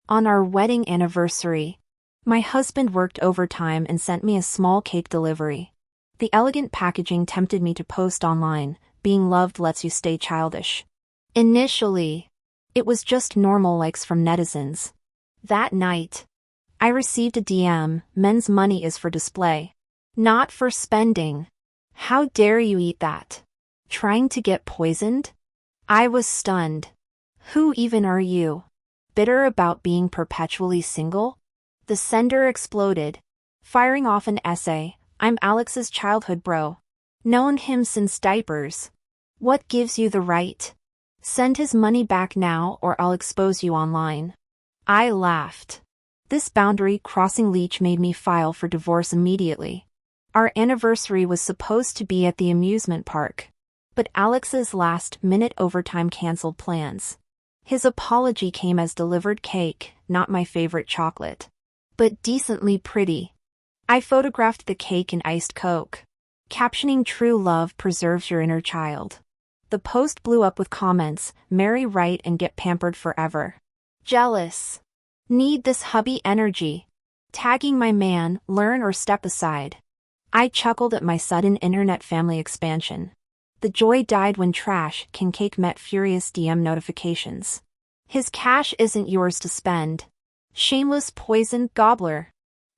On our wedding anniversary, my husband worked overtime and sent me a small cake delivery. The elegant packaging tempted me to post online. Being loved lets you stay childish. Initially, it was just normal likes from netizens. That night, I received a DM. Men's money is for display, not for spending. How dare you eat that? Trying to get poisoned? I was stunned. Who even are you? Bitter about being perpetually single? The sender exploded, firing off an essay. I'm Alex's childhood bro. Known him since diapers. What gives you the right? Send his money back now or I'll expose you online. I laughed. This boundary-crossing leech made me file for divorce immediately. Our anniversary was supposed to be at the amusement park, but Alex's last-minute overtime canceled plans. His apology came as delivered cake, not my favorite chocolate, but decently pretty. I photographed the cake in iced Coke, captioning "True love preserves your inner child." The post blew up with comments, "Marry right and get pampered forever." Jealous. Need this hubby energy. Tagging my man, learn or step aside. I chuckled at my sudden internet family expansion. The joy died when trash can cake met furious DM notifications. His cash isn't yours to spend. Shameless poisoned gobbler.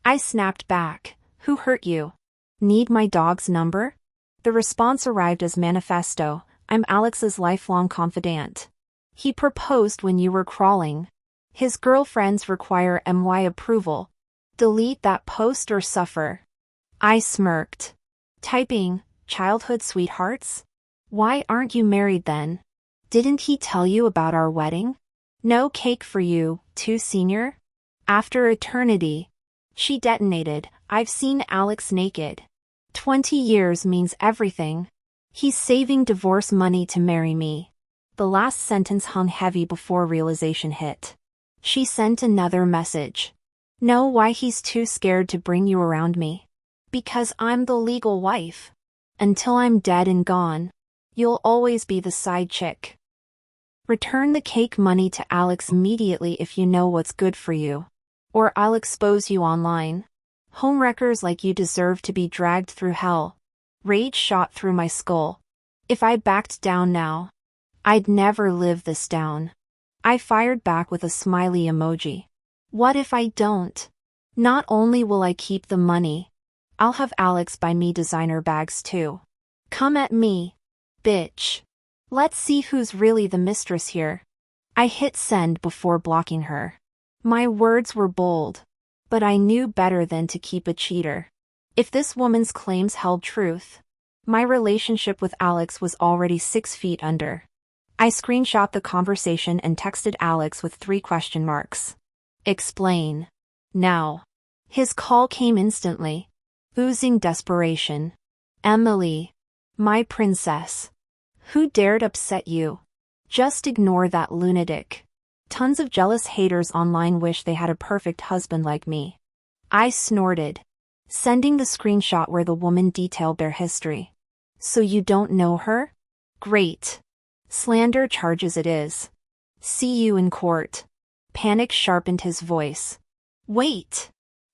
I snapped back. Who hurt you? Need my dog's number? The response arrived as manifesto. I'm Alex's lifelong confidant. He proposed when you were crawling. His girlfriends require MY approval. Delete that post or suffer. I smirked. Typing, childhood sweethearts? Why aren't you married then? Didn't he tell you about our wedding? No cake for you, too senior? After eternity. She detonated. I've seen Alex naked. 20 years means everything. He's saving divorce money to marry me. The last sentence hung heavy before realization hit. She sent another message. Know why he's too scared to bring you around me? Because I'm the legal wife. Until I'm dead and gone, you'll always be the side chick. Return the cake money to Alex immediately if you know what's good for you. Or I'll expose you online. Homewreckers like you deserve to be dragged through hell. Rage shot through my skull. If I backed down now, I'd never live this down. I fired back with a smiley emoji. What if I don't? Not only will I keep the money, I'll have Alex buy me designer bags too. Come at me, bitch. Let's see who's really the mistress here. I hit send before blocking her. My words were bold, but I knew better than to keep a cheater. If this woman's claims held truth, my relationship with Alex was already 6 feet under. I screenshot the conversation and texted Alex with 3 question marks. Explain. Now. His call came instantly. Oozing desperation. Emily. My princess. Who dared upset you? Just ignore that lunatic. Tons of jealous haters online wish they had a perfect husband like me. I snorted, sending the screenshot where the woman detailed their history. So you don't know her? Great. Slander charges it is. See you in court. Panic sharpened his voice. Wait.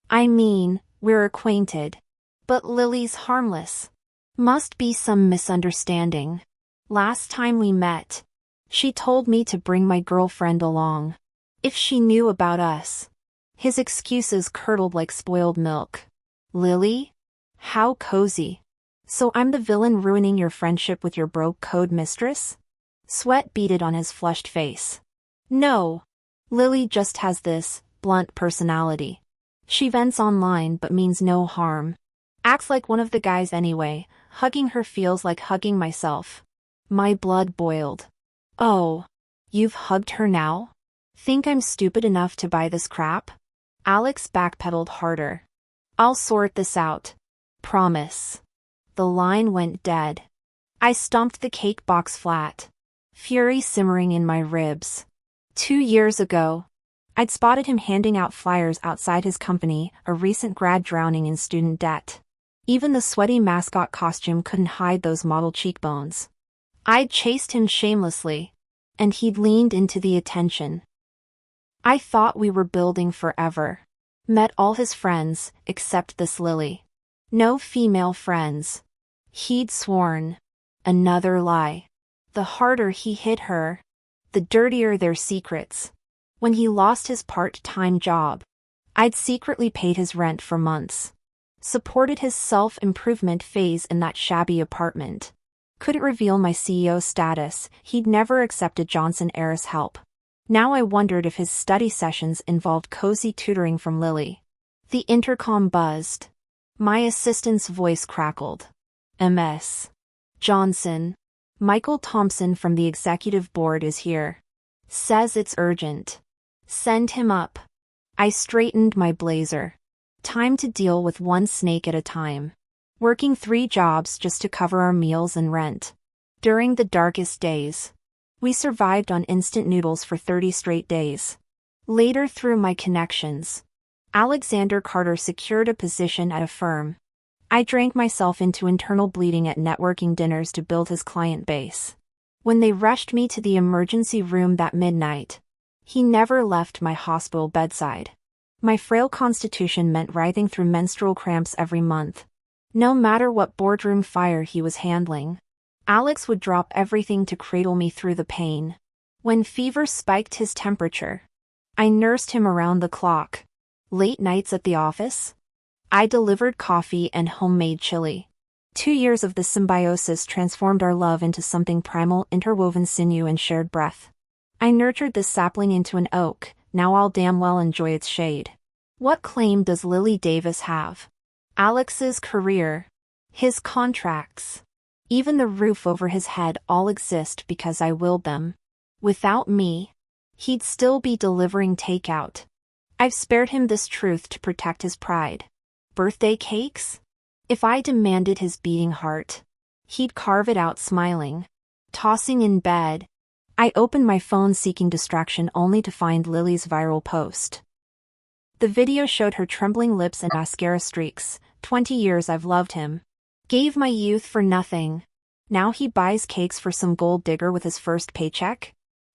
I mean, we're acquainted. But Lily's harmless. Must be some misunderstanding. Last time we met, she told me to bring my girlfriend along. If she knew about us. His excuses curdled like spoiled milk. Lily? How cozy. So I'm the villain ruining your friendship with your broke code mistress? Sweat beaded on his flushed face. No. Lily just has this blunt personality. She vents online but means no harm. Acts like one of the guys anyway. Hugging her feels like hugging myself. My blood boiled. Oh. You've hugged her now? Think I'm stupid enough to buy this crap? Alex backpedaled harder. I'll sort this out. Promise. The line went dead. I stomped the cake box flat. Fury simmering in my ribs. 2 years ago, I'd spotted him handing out flyers outside his company, a recent grad drowning in student debt. Even the sweaty mascot costume couldn't hide those model cheekbones. I'd chased him shamelessly, and he'd leaned into the attention. I thought we were building forever. Met all his friends, except this Lily. No female friends. He'd sworn. Another lie. The harder he hit her, the dirtier their secrets. When he lost his part-time job, I'd secretly paid his rent for months. Supported his self-improvement phase in that shabby apartment. Couldn't reveal my CEO status, he'd never accepted Johnson heiress help. Now I wondered if his study sessions involved cozy tutoring from Lily. The intercom buzzed. My assistant's voice crackled. MS. Johnson. Michael Thompson from the executive board is here. Says it's urgent. Send him up. I straightened my blazer. Time to deal with one snake at a time. Working 3 jobs just to cover our meals and rent. During the darkest days. We survived on instant noodles for 30 straight days. Later, through my connections, Alexander Carter secured a position at a firm. I drank myself into internal bleeding at networking dinners to build his client base. When they rushed me to the emergency room that midnight, he never left my hospital bedside. My frail constitution meant writhing through menstrual cramps every month. No matter what boardroom fire he was handling, Alex would drop everything to cradle me through the pain. When fever spiked his temperature, I nursed him around the clock. Late nights at the office, I delivered coffee and homemade chili. 2 years of this symbiosis transformed our love into something primal, interwoven sinew and shared breath. I nurtured this sapling into an oak, now I'll damn well enjoy its shade. What claim does Lily Davis have? Alex's career, his contracts, even the roof over his head all exist because I willed them. Without me, he'd still be delivering takeout. I've spared him this truth to protect his pride. Birthday cakes? If I demanded his beating heart, he'd carve it out smiling. Tossing in bed, I opened my phone seeking distraction only to find Lily's viral post. The video showed her trembling lips and mascara streaks. 20 years I've loved him. Gave my youth for nothing. Now he buys cakes for some gold digger with his first paycheck?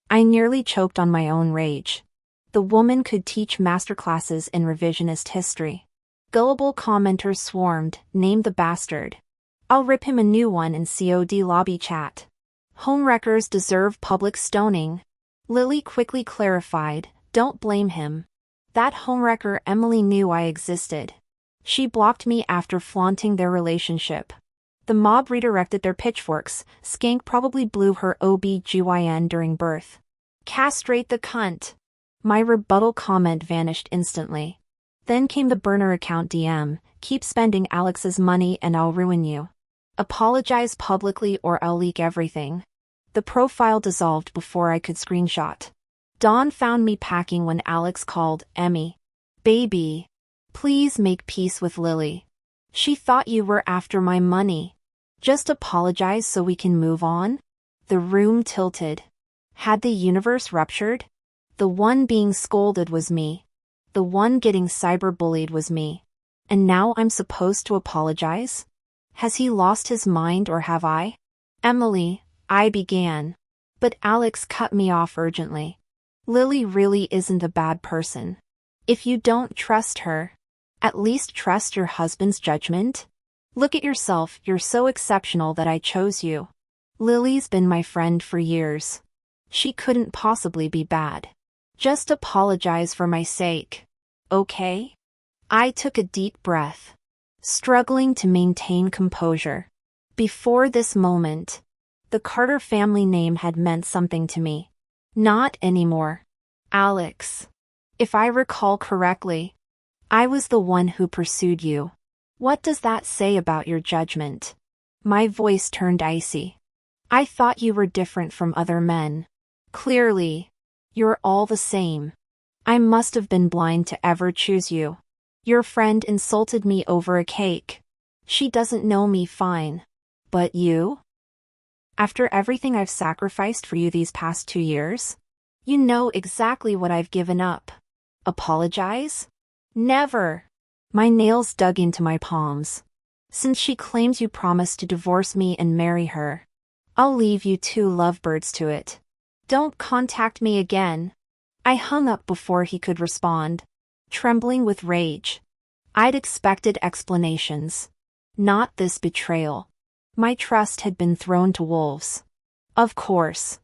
I nearly choked on my own rage. The woman could teach masterclasses in revisionist history. Gullible commenters swarmed, name the bastard. I'll rip him a new one in COD lobby chat. Homewreckers deserve public stoning. Lily quickly clarified, don't blame him. That homewrecker Emily knew I existed. She blocked me after flaunting their relationship. The mob redirected their pitchforks. Skank probably blew her OB/GYN during birth. Castrate the cunt. My rebuttal comment vanished instantly. Then came the burner account DM, keep spending Alex's money and I'll ruin you. Apologize publicly or I'll leak everything. The profile dissolved before I could screenshot. Dawn found me packing when Alex called, Emmy. Baby. Please make peace with Lily. She thought you were after my money. Just apologize so we can move on? The room tilted. Had the universe ruptured? The one being scolded was me. The one getting cyberbullied was me. And now I'm supposed to apologize? Has he lost his mind or have I? Emily, I began. But Alex cut me off urgently. Lily really isn't a bad person. If you don't trust her, at least trust your husband's judgment. Look at yourself, you're so exceptional that I chose you. Lily's been my friend for years. She couldn't possibly be bad. Just apologize for my sake. Okay? I took a deep breath, struggling to maintain composure. Before this moment, the Carter family name had meant something to me. Not anymore. Alex. If I recall correctly, I was the one who pursued you. What does that say about your judgment? My voice turned icy. I thought you were different from other men. Clearly, you're all the same. I must have been blind to ever choose you. Your friend insulted me over a cake. She doesn't know me fine. But you? After everything I've sacrificed for you these past 2 years? You know exactly what I've given up. Apologize? Never. My nails dug into my palms. Since she claims you promised to divorce me and marry her, I'll leave you 2 lovebirds to it. Don't contact me again. I hung up before he could respond, trembling with rage. I'd expected explanations. Not this betrayal. My trust had been thrown to wolves. Of course.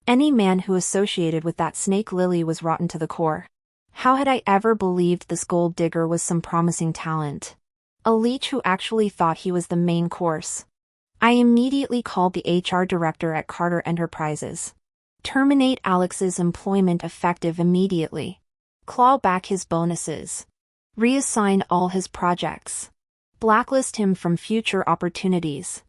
Any man who associated with that snake Lily was rotten to the core. How had I ever believed this gold digger was some promising talent? A leech who actually thought he was the main course. I immediately called the HR director at Carter Enterprises. Terminate Alex's employment effective immediately. Claw back his bonuses. Reassign all his projects. Blacklist him from future opportunities.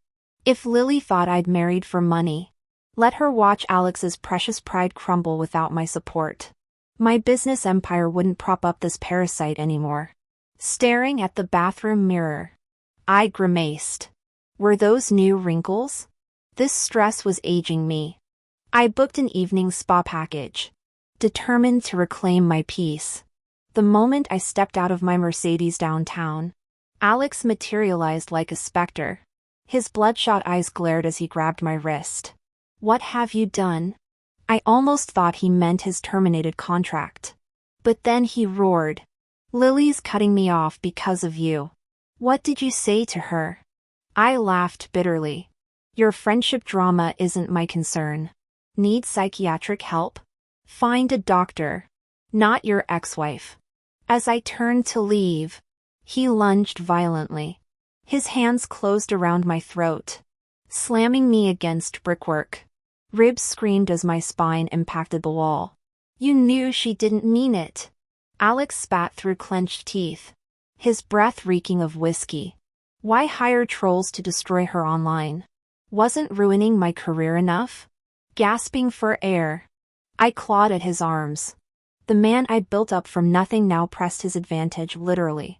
If Lily thought I'd married for money, let her watch Alex's precious pride crumble without my support. My business empire wouldn't prop up this parasite anymore. Staring at the bathroom mirror, I grimaced. Were those new wrinkles? This stress was aging me. I booked an evening spa package, determined to reclaim my peace. The moment I stepped out of my Mercedes downtown, Alex materialized like a specter. His bloodshot eyes glared as he grabbed my wrist. What have you done? I almost thought he meant his terminated contract. But then he roared. Lily's cutting me off because of you. What did you say to her? I laughed bitterly. Your friendship drama isn't my concern. Need psychiatric help? Find a doctor. Not your ex-wife. As I turned to leave, he lunged violently. His hands closed around my throat, slamming me against brickwork. Ribs screamed as my spine impacted the wall. You knew she didn't mean it. Alex spat through clenched teeth, his breath reeking of whiskey. Why hire trolls to destroy her online? Wasn't ruining my career enough? Gasping for air, I clawed at his arms. The man I'd built up from nothing now pressed his advantage literally.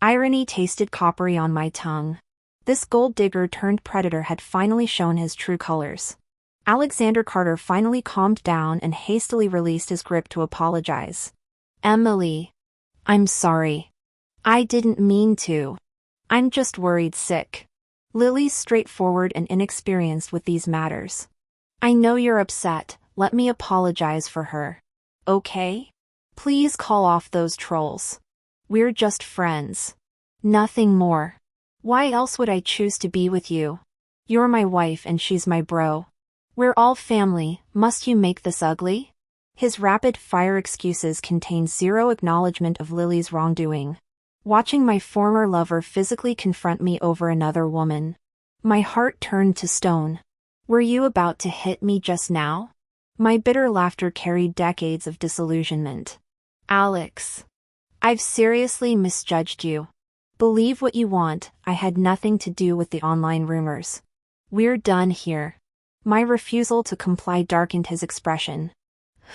Irony tasted coppery on my tongue. This gold digger turned predator had finally shown his true colors. Alexander Carter finally calmed down and hastily released his grip to apologize. Emily. I'm sorry. I didn't mean to. I'm just worried sick. Lily's straightforward and inexperienced with these matters. I know you're upset, let me apologize for her. Okay? Please call off those trolls. We're just friends. Nothing more. Why else would I choose to be with you? You're my wife and she's my bro. We're all family, must you make this ugly? His rapid-fire excuses contained zero acknowledgement of Lily's wrongdoing. Watching my former lover physically confront me over another woman, my heart turned to stone. Were you about to hit me just now? My bitter laughter carried decades of disillusionment. Alex. I've seriously misjudged you. Believe what you want, I had nothing to do with the online rumors. We're done here. My refusal to comply darkened his expression.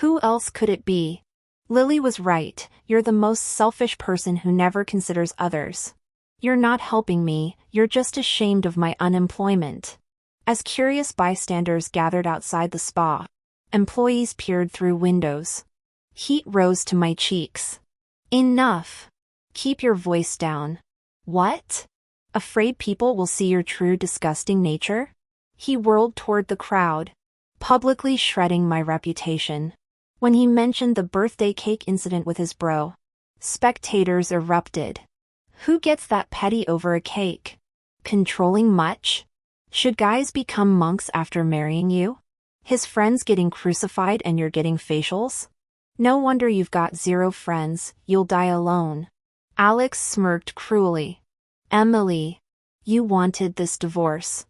Who else could it be? Lily was right, you're the most selfish person who never considers others. You're not helping me, you're just ashamed of my unemployment. As curious bystanders gathered outside the spa, employees peered through windows. Heat rose to my cheeks. Enough. Keep your voice down. What? Afraid people will see your true disgusting nature? He whirled toward the crowd, publicly shredding my reputation. When he mentioned the birthday cake incident with his bro, spectators erupted. Who gets that petty over a cake? Controlling much? Should guys become monks after marrying you? His friends getting crucified and you're getting facials? No wonder you've got zero friends, you'll die alone. Alex smirked cruelly. Emily, you wanted this divorce.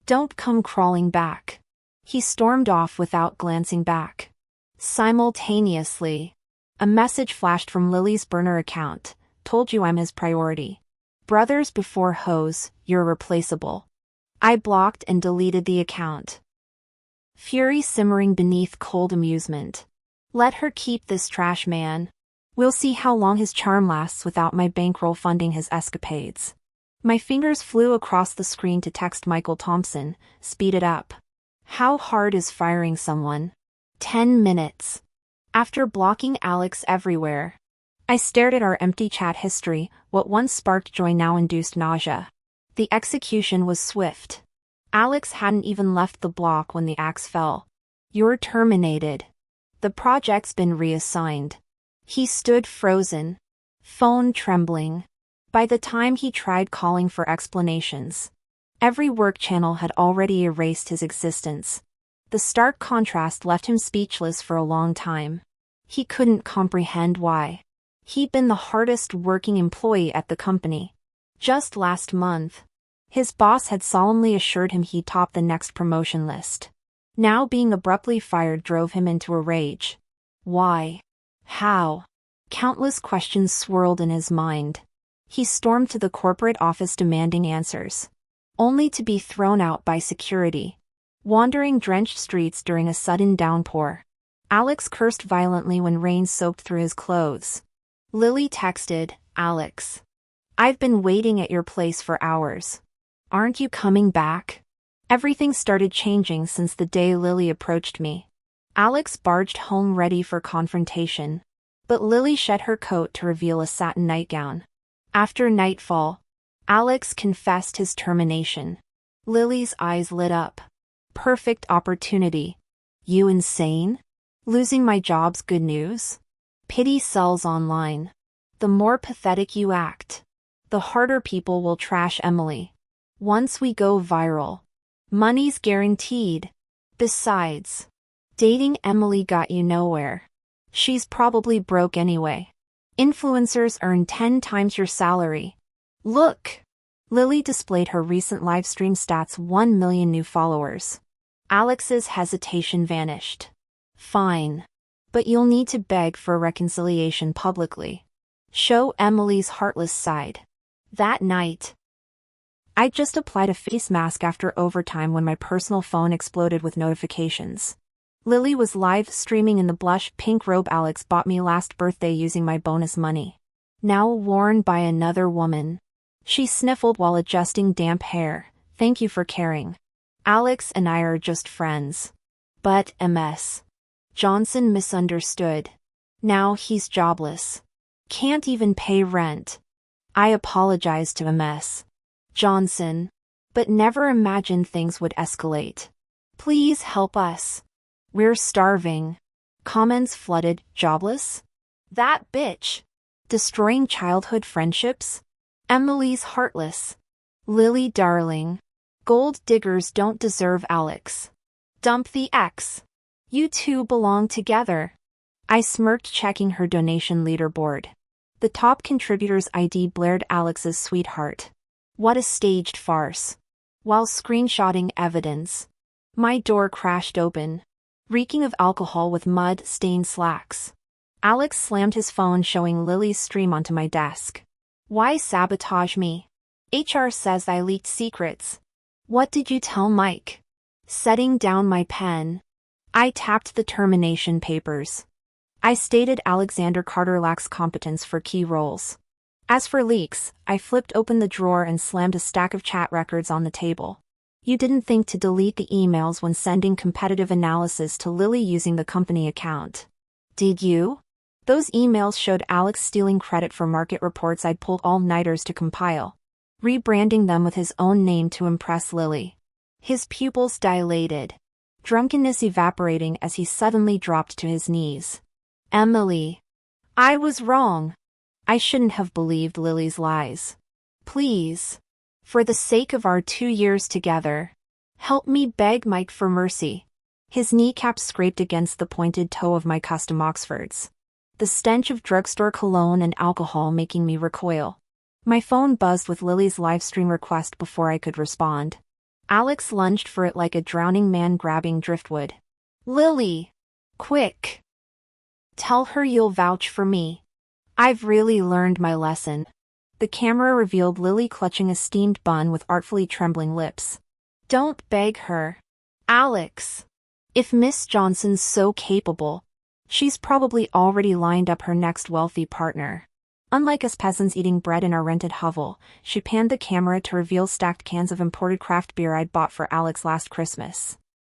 Don't come crawling back. He stormed off without glancing back. Simultaneously, a message flashed from Lily's burner account. Told you I'm his priority. Brothers before hoes, you're replaceable. I blocked and deleted the account. Fury simmering beneath cold amusement. Let her keep this trash man. We'll see how long his charm lasts without my bankroll funding his escapades. My fingers flew across the screen to text Michael Thompson, speed it up. How hard is firing someone? 10 minutes. After blocking Alex everywhere, I stared at our empty chat history. What once sparked joy now induced nausea. The execution was swift. Alex hadn't even left the block when the axe fell. You're terminated. The project's been reassigned. He stood frozen, phone trembling. By the time he tried calling for explanations, every work channel had already erased his existence. The stark contrast left him speechless for a long time. He couldn't comprehend why. He'd been the hardest working employee at the company. Just last month, his boss had solemnly assured him he'd top the next promotion list. Now being abruptly fired drove him into a rage. Why? How? Countless questions swirled in his mind. He stormed to the corporate office demanding answers, only to be thrown out by security. Wandering drenched streets during a sudden downpour, Alex cursed violently when rain soaked through his clothes. Lily texted, "Alex, I've been waiting at your place for hours. Aren't you coming back?" Everything started changing since the day Lily approached me. Alex barged home ready for confrontation, but Lily shed her coat to reveal a satin nightgown. After nightfall, Alex confessed his termination. Lily's eyes lit up. Perfect opportunity. You insane? Losing my job's good news? Pity sells online. The more pathetic you act, the harder people will trash Emily. Once we go viral, money's guaranteed. Besides, dating Emily got you nowhere. She's probably broke anyway. Influencers earn 10 times your salary. Look! Lily displayed her recent livestream stats: 1 million new followers. Alex's hesitation vanished. Fine. But you'll need to beg for reconciliation publicly. Show Emily's heartless side. That night, I just applied a face mask after overtime when my personal phone exploded with notifications. Lily was live streaming in the blush pink robe Alex bought me last birthday using my bonus money. Now worn by another woman. She sniffled while adjusting damp hair. "Thank you for caring. Alex and I are just friends." But Ms. Johnson misunderstood. Now he's jobless. Can't even pay rent. I apologized to Ms. Johnson, but never imagined things would escalate. "Please help us. We're starving." Comments flooded. Jobless? That bitch. Destroying childhood friendships? Emily's heartless. Lily darling. Gold diggers don't deserve Alex. Dump the ex. You two belong together. I smirked, checking her donation leaderboard. The top contributor's ID blared Alex's sweetheart. What a staged farce. While screenshotting evidence, my door crashed open, reeking of alcohol with mud-stained slacks. Alex slammed his phone, showing Lily's stream onto my desk. Why sabotage me? HR says I leaked secrets. What did you tell Mike? Setting down my pen, I tapped the termination papers. I stated Alexander Carter lacks competence for key roles. As for leaks, I flipped open the drawer and slammed a stack of chat records on the table. You didn't think to delete the emails when sending competitive analysis to Lily using the company account, did you? Those emails showed Alex stealing credit for market reports I'd pulled all-nighters to compile, rebranding them with his own name to impress Lily. His pupils dilated, drunkenness evaporating as he suddenly dropped to his knees. Emily. I was wrong. I shouldn't have believed Lily's lies. Please, for the sake of our 2 years together, help me beg Mike for mercy. His kneecap scraped against the pointed toe of my custom Oxfords, the stench of drugstore cologne and alcohol making me recoil. My phone buzzed with Lily's livestream request before I could respond. Alex lunged for it like a drowning man grabbing driftwood. Lily! Quick! Tell her you'll vouch for me. I've really learned my lesson. The camera revealed Lily clutching a steamed bun with artfully trembling lips. Don't beg her. Alex! If Miss Johnson's so capable, she's probably already lined up her next wealthy partner. Unlike us peasants eating bread in our rented hovel, she panned the camera to reveal stacked cans of imported craft beer I'd bought for Alex last Christmas.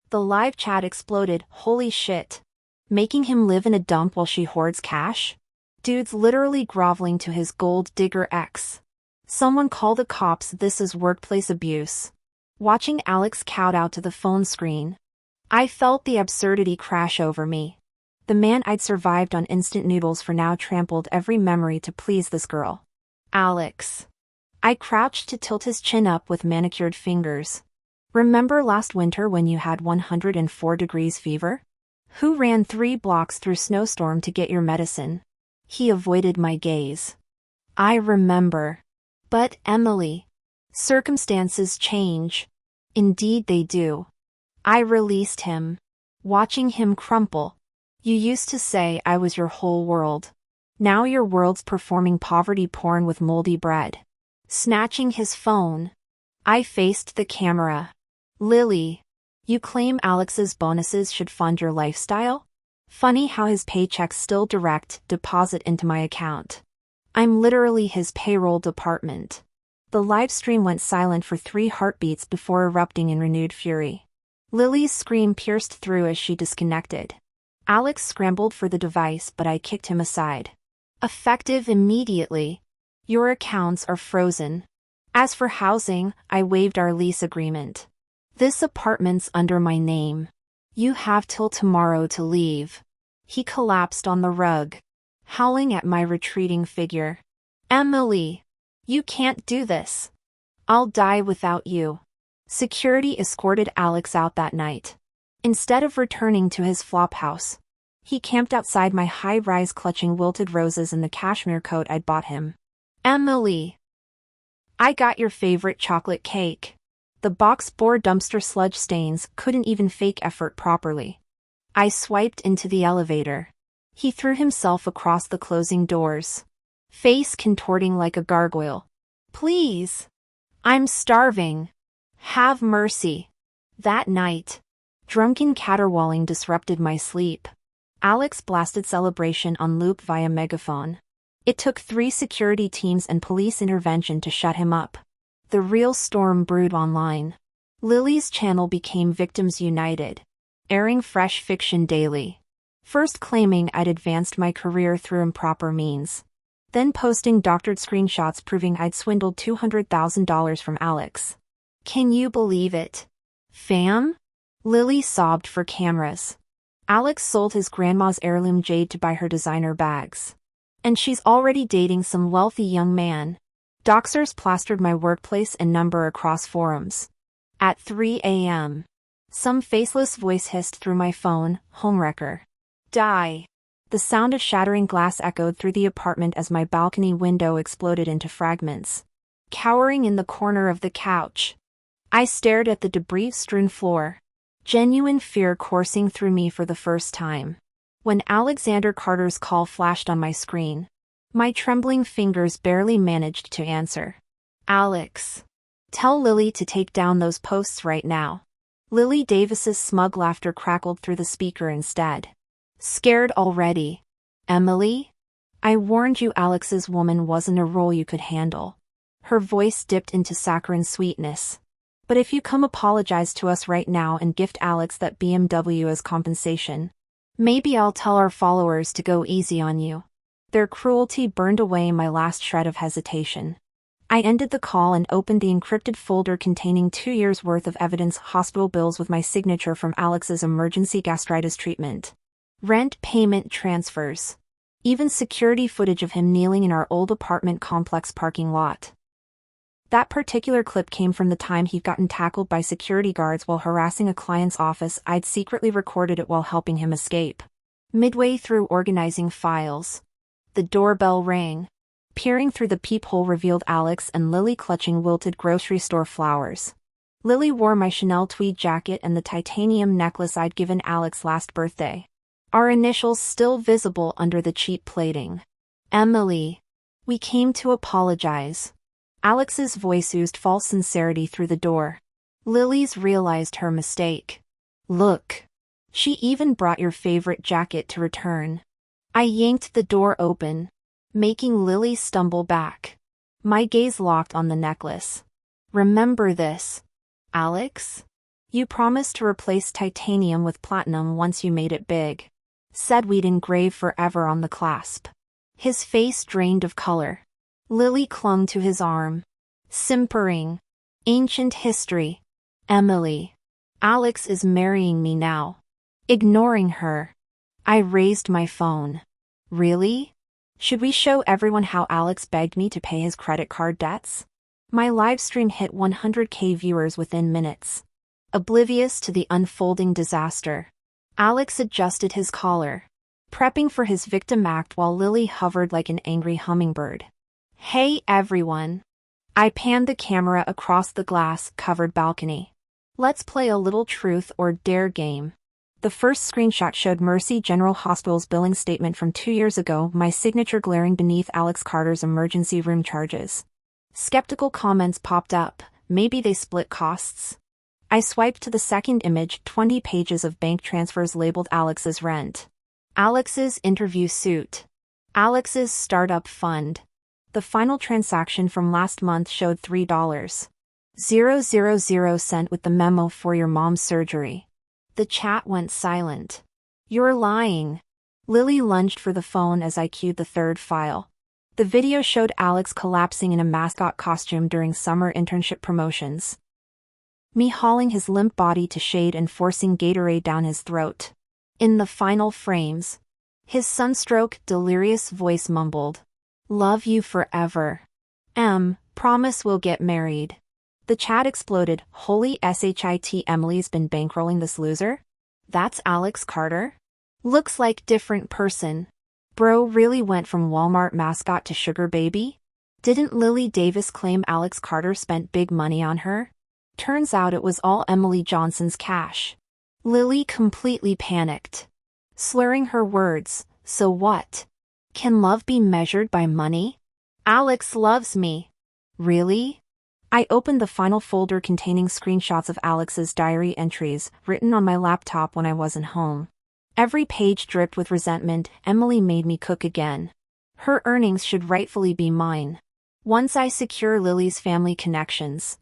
The live chat exploded. Holy shit. Making him live in a dump while she hoards cash? Dude's literally groveling to his gold digger ex. Someone call the cops, this is workplace abuse. Watching Alex cowed out to the phone screen, I felt the absurdity crash over me. The man I'd survived on instant noodles for now trampled every memory to please this girl. Alex. I crouched to tilt his chin up with manicured fingers. Remember last winter when you had 104 degrees fever? Who ran 3 blocks through snowstorm to get your medicine? He avoided my gaze. I remember. But, Emily. Circumstances change. Indeed they do. I released him. Watching him crumple. You used to say I was your whole world. Now your world's performing poverty porn with moldy bread. Snatching his phone. I faced the camera. Lily. You claim Alex's bonuses should fund your lifestyle? Funny how his paychecks still direct deposit into my account. I'm literally his payroll department. The live stream went silent for 3 heartbeats before erupting in renewed fury. Lily's scream pierced through as she disconnected. Alex scrambled for the device, but I kicked him aside. Effective immediately. Your accounts are frozen. As for housing, I waived our lease agreement. This apartment's under my name. You have till tomorrow to leave. He collapsed on the rug, howling at my retreating figure. Emily. You can't do this. I'll die without you. Security escorted Alex out that night. Instead of returning to his flophouse, he camped outside my high-rise clutching wilted roses in the cashmere coat I'd bought him. Emily. I got your favorite chocolate cake. The box bore dumpster sludge stains, couldn't even fake effort properly. I swiped into the elevator. He threw himself across the closing doors, face contorting like a gargoyle. Please. I'm starving. Have mercy. That night, drunken caterwauling disrupted my sleep. Alex blasted Celebration on loop via megaphone. It took 3 security teams and police intervention to shut him up. The real storm brewed online. Lily's channel became Victims United, airing fresh fiction daily. First claiming I'd advanced my career through improper means. Then posting doctored screenshots proving I'd swindled $200,000 from Alex. Can you believe it? Fam? Lily sobbed for cameras. Alex sold his grandma's heirloom jade to buy her designer bags. And she's already dating some wealthy young man. Doxers plastered my workplace and number across forums. At 3 a.m. Some faceless voice hissed through my phone, homewrecker. Die. The sound of shattering glass echoed through the apartment as my balcony window exploded into fragments. Cowering in the corner of the couch, I stared at the debris-strewn floor, genuine fear coursing through me for the first time. When Alexander Carter's call flashed on my screen, my trembling fingers barely managed to answer. Alex. Tell Lily to take down those posts right now. Lily Davis's smug laughter crackled through the speaker instead. Scared already? Emily? I warned you Alex's woman wasn't a role you could handle. Her voice dipped into saccharine sweetness. But if you come apologize to us right now and gift Alex that BMW as compensation, maybe I'll tell our followers to go easy on you. Their cruelty burned away my last shred of hesitation. I ended the call and opened the encrypted folder containing 2 years' worth of evidence, hospital bills with my signature from Alex's emergency gastritis treatment, rent payment transfers, even security footage of him kneeling in our old apartment complex parking lot. That particular clip came from the time he'd gotten tackled by security guards while harassing a client's office. I'd secretly recorded it while helping him escape. Midway through organizing files, the doorbell rang. Peering through the peephole revealed Alex and Lily clutching wilted grocery store flowers. Lily wore my Chanel tweed jacket and the titanium necklace I'd given Alex last birthday, our initials still visible under the cheap plating. Emily. We came to apologize. Alex's voice oozed false sincerity through the door. Lily's realized her mistake. Look. She even brought your favorite jacket to return. I yanked the door open, making Lily stumble back. My gaze locked on the necklace. Remember this, Alex? You promised to replace titanium with platinum once you made it big. Said we'd engrave forever on the clasp. His face drained of color. Lily clung to his arm, simpering. Ancient history. Emily. Alex is marrying me now. Ignoring her. I raised my phone. Really? Should we show everyone how Alex begged me to pay his credit card debts? My live stream hit 100K viewers within minutes. Oblivious to the unfolding disaster, Alex adjusted his collar, prepping for his victim act while Lily hovered like an angry hummingbird. Hey everyone! I panned the camera across the glass-covered balcony. Let's play a little truth or dare game. The first screenshot showed Mercy General Hospital's billing statement from 2 years ago, my signature glaring beneath Alex Carter's emergency room charges. Skeptical comments popped up. Maybe they split costs. I swiped to the second image, 20 pages of bank transfers labeled Alex's rent, Alex's interview suit, Alex's startup fund. The final transaction from last month showed $3,000 with the memo for your mom's surgery. The chat went silent. You're lying. Lily lunged for the phone as I cued the third file. The video showed Alex collapsing in a mascot costume during summer internship promotions. Me hauling his limp body to shade and forcing Gatorade down his throat. In the final frames, his sunstroke, delirious voice mumbled, "Love you forever. Promise we'll get married." The chat exploded. Holy shit, Emily's been bankrolling this loser? That's Alex Carter? Looks like different person. Bro really went from Walmart mascot to sugar baby? Didn't Lily Davis claim Alex Carter spent big money on her? Turns out it was all Emily Johnson's cash. Lily completely panicked, slurring her words. So what? Can love be measured by money? Alex loves me. Really? I opened the final folder containing screenshots of Alex's diary entries, written on my laptop when I wasn't home. Every page dripped with resentment. Emily made me cook again. Her earnings should rightfully be mine. Once I secure Lily's family connections,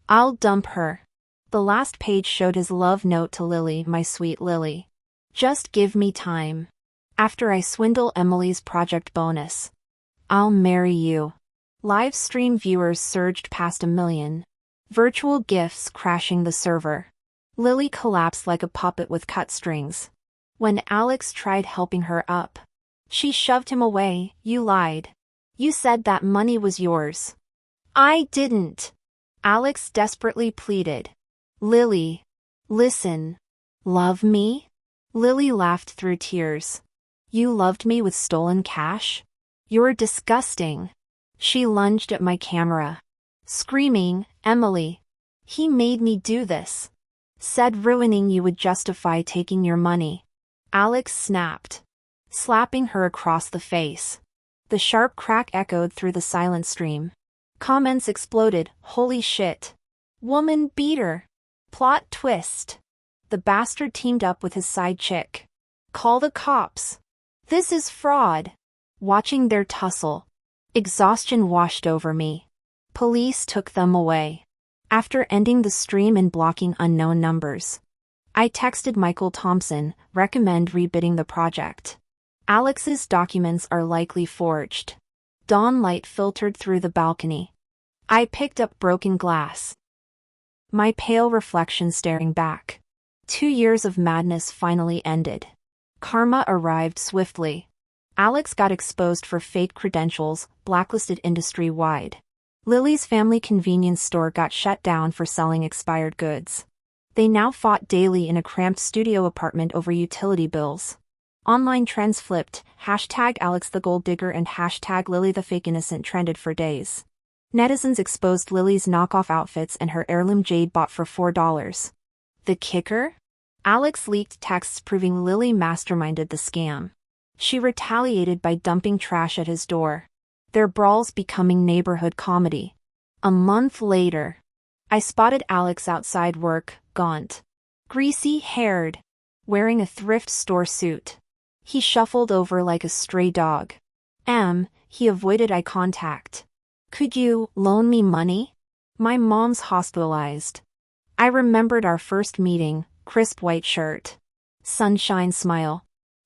I'll dump her. The last page showed his love note to Lily, my sweet Lily. Just give me time. After I swindle Emily's project bonus, I'll marry you. Live stream viewers surged past 1 million. Virtual gifts crashing the server. Lily collapsed like a puppet with cut strings. When Alex tried helping her up, she shoved him away. You lied. You said that money was yours. I didn't. Alex desperately pleaded. Lily, listen. Love me? Lily laughed through tears. You loved me with stolen cash? You're disgusting. She lunged at my camera, screaming, Emily, he made me do this. Said ruining you would justify taking your money. Alex snapped, slapping her across the face. The sharp crack echoed through the silent stream. Comments exploded. Holy shit. Woman beater. Plot twist. The bastard teamed up with his side chick. Call the cops. This is fraud. Watching their tussle, exhaustion washed over me. Police took them away. After ending the stream and blocking unknown numbers, I texted Michael Thompson, recommend rebidding the project. Alex's documents are likely forged. Dawn light filtered through the balcony. I picked up broken glass, my pale reflection staring back. 2 years of madness finally ended. Karma arrived swiftly. Alex got exposed for fake credentials, blacklisted industry-wide. Lily's family convenience store got shut down for selling expired goods. They now fought daily in a cramped studio apartment over utility bills. Online trends flipped, hashtag Alex the Gold Digger and hashtag Lily the Fake Innocent trended for days. Netizens exposed Lily's knockoff outfits and her heirloom jade bought for $4. The kicker? Alex leaked texts proving Lily masterminded the scam. She retaliated by dumping trash at his door, their brawls becoming neighborhood comedy. A month later, I spotted Alex outside work, gaunt, greasy-haired, wearing a thrift store suit. He shuffled over like a stray dog. He avoided eye contact. Could you loan me money? My mom's hospitalized. I remembered our first meeting, crisp white shirt, sunshine smile.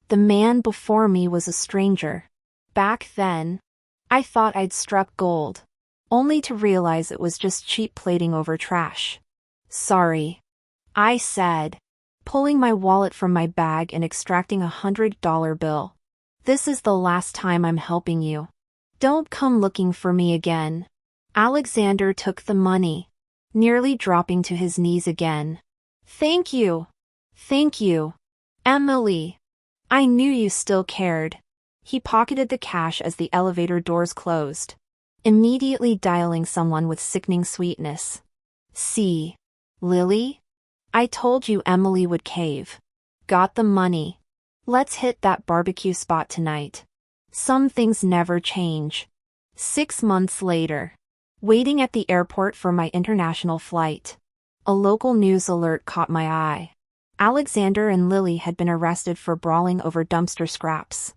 The man before me was a stranger. Back then, I thought I'd struck gold, only to realize it was just cheap plating over trash. Sorry, I said, pulling my wallet from my bag and extracting $100 bill. This is the last time I'm helping you. Don't come looking for me again. Alexander took the money, nearly dropping to his knees again. Thank you. Thank you. Emily. I knew you still cared. He pocketed the cash as the elevator doors closed, immediately dialing someone with sickening sweetness. See, Lily? I told you Emily would cave. Got the money. Let's hit that barbecue spot tonight. Some things never change. 6 months later. Waiting at the airport for my international flight. A local news alert caught my eye. Alexander and Lily had been arrested for brawling over dumpster scraps.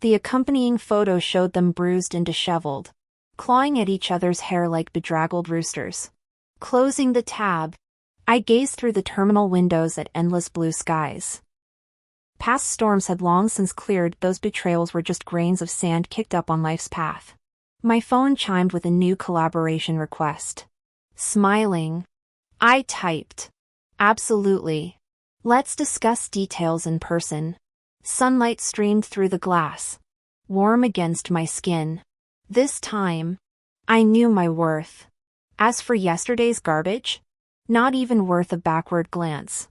The accompanying photo showed them bruised and disheveled, clawing at each other's hair like bedraggled roosters. Closing the tab, I gazed through the terminal windows at endless blue skies. Past storms had long since cleared. Those betrayals were just grains of sand kicked up on life's path. My phone chimed with a new collaboration request. Smiling, I typed, "Absolutely. Let's discuss details in person." Sunlight streamed through the glass, warm against my skin. This time, I knew my worth. As for yesterday's garbage, not even worth a backward glance.